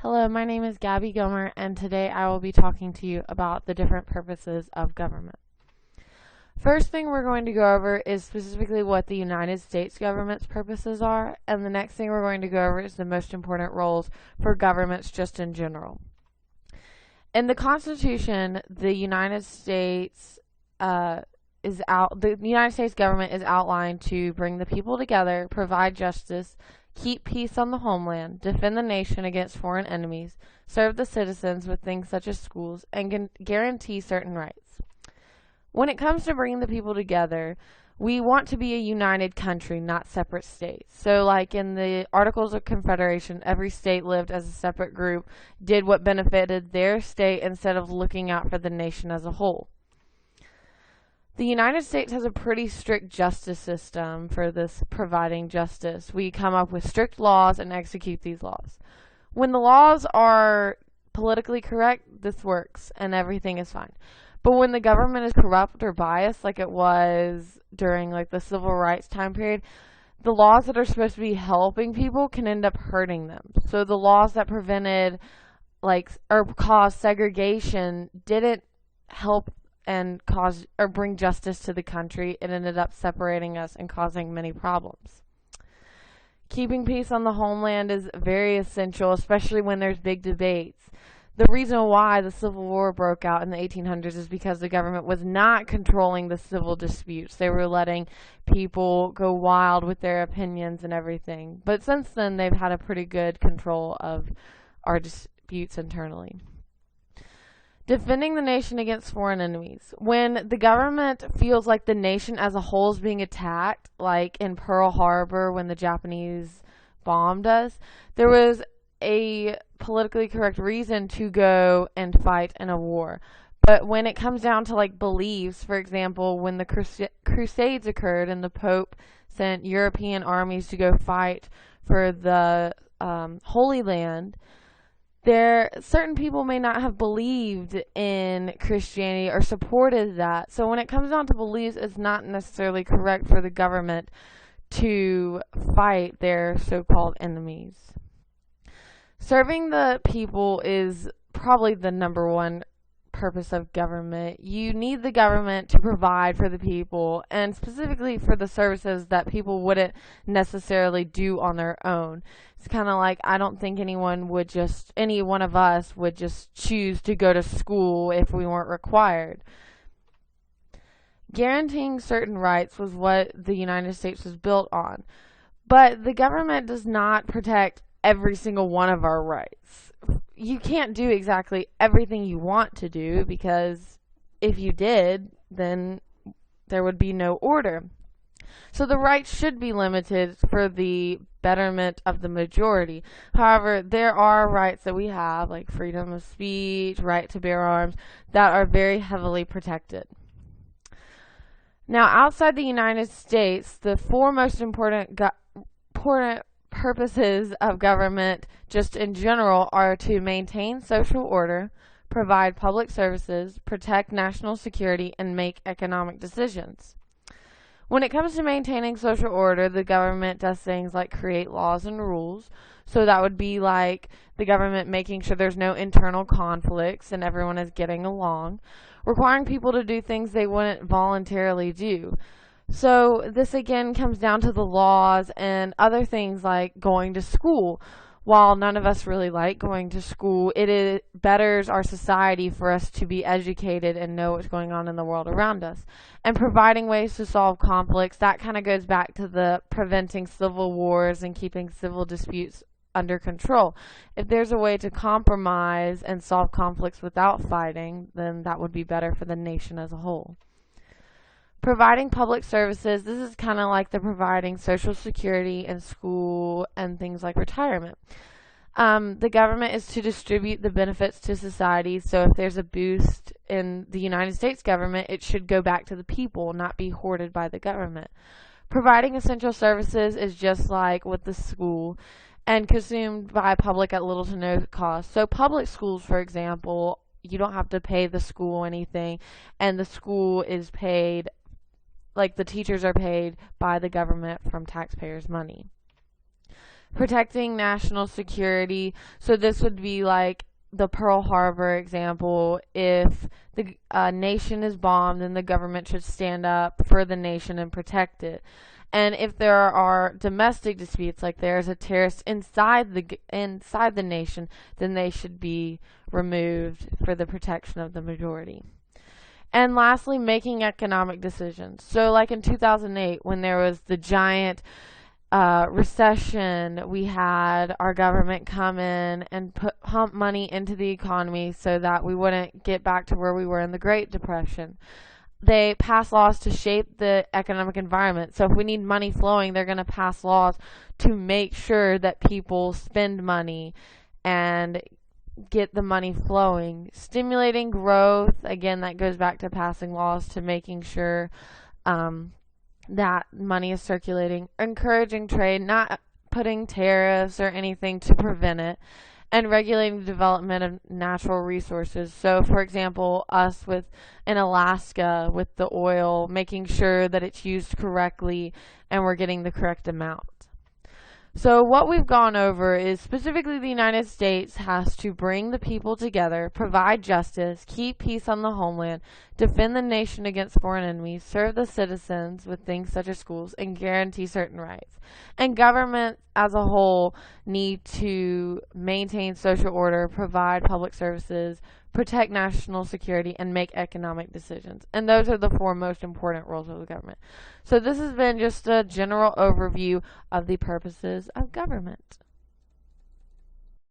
Hello, my name is Gabby Gilmer, and today I will be talking to you about the different purposes of government. First thing we're going to go over is specifically what the United States government's purposes are, and the next thing we're going to go over is the most important roles for governments just in general. In the Constitution, the United States the United States government is outlined to bring the people together, provide justice, keep peace on the homeland, defend the nation against foreign enemies, serve the citizens with things such as schools, and guarantee certain rights. When it comes to bringing the people together, we want to be a united country, not separate states. So like in the Articles of Confederation, every state lived as a separate group, did what benefited their state instead of looking out for the nation as a whole. The United States has a pretty strict justice system for this providing justice. We come up with strict laws and execute these laws. When the laws are politically correct, this works and everything is fine. But when the government is corrupt or biased, like it was during like the civil rights time period, the laws that are supposed to be helping people can end up hurting them. So the laws that prevented or caused segregation didn't help and cause or bring justice to the country. It ended up separating us and causing many problems. Keeping peace on the homeland is very essential, especially when there's big debates. The reason why the Civil War broke out in the 1800s is because the government was not controlling the civil disputes. They were letting people go wild with their opinions and everything. But since then, they've had a pretty good control of our disputes internally. Defending the nation against foreign enemies. When the government feels like the nation as a whole is being attacked, like in Pearl Harbor when the Japanese bombed us, there was a politically correct reason to go and fight in a war. But when it comes down to like beliefs, for example, when the Crusades occurred and the Pope sent European armies to go fight for the Holy Land, certain people may not have believed in Christianity or supported that. So when it comes down to beliefs, it's not necessarily correct for the government to fight their so-called enemies. Serving the people is probably the number one purpose of government. You need the government to provide for the people, and specifically for the services that people wouldn't necessarily do on their own. It's kind of like, I don't think any one of us would just choose to go to school if we weren't required. Guaranteeing certain rights was what the United States was built on. But the government does not protect every single one of our rights. You can't do exactly everything you want to do, because if you did, then there would be no order. So the rights should be limited for the betterment of the majority. However, there are rights that we have, like freedom of speech, right to bear arms, that are very heavily protected. Now, outside the United States, the four most important purposes of government just in general are to maintain social order, provide public services, protect national security, and make economic decisions. When it comes to maintaining social order, the government does things like create laws and rules. So that would be like the government making sure there's no internal conflicts and everyone is getting along, requiring people to do things they wouldn't voluntarily do. So this again comes down to the laws and other things like going to school. While none of us really like going to school, it betters our society for us to be educated and know what's going on in the world around us. And providing ways to solve conflicts, that kind of goes back to the preventing civil wars and keeping civil disputes under control. If there's a way to compromise and solve conflicts without fighting, then that would be better for the nation as a whole. Providing public services, this is kind of like the providing social security and school and things like retirement. The government is to distribute the benefits to society, so if there's a boost in the United States government, it should go back to the people, not be hoarded by the government. Providing essential services is just like with the school and consumed by public at little to no cost. So public schools, for example, you don't have to pay the school anything, and the school is paid, like the teachers are paid by the government from taxpayers' money. protecting national security. So this would be like the Pearl Harbor example. If the nation is bombed, then the government should stand up for the nation and protect it. And if there are domestic disputes, like there's a terrorist inside the nation, then they should be removed for the protection of the majority. And lastly, making economic decisions. So like in 2008, when there was the giant recession, we had our government come in and pump money into the economy so that we wouldn't get back to where we were in the Great Depression. They pass laws to shape the economic environment. So if we need money flowing, they're going to pass laws to make sure that people spend money and get the money flowing. Stimulating growth, again, that goes back to passing laws to making sure that money is circulating. Encouraging trade, not putting tariffs or anything to prevent it. And regulating the development of natural resources. So, for example, us in Alaska with the oil, making sure that it's used correctly and we're getting the correct amount. So what we've gone over is specifically the United States has to bring the people together, provide justice, keep peace on the homeland, defend the nation against foreign enemies, serve the citizens with things such as schools, and guarantee certain rights. And government as a whole need to maintain social order, provide public services, protect national security, and make economic decisions. And those are the four most important roles of the government. So this has been just a general overview of the purposes of government.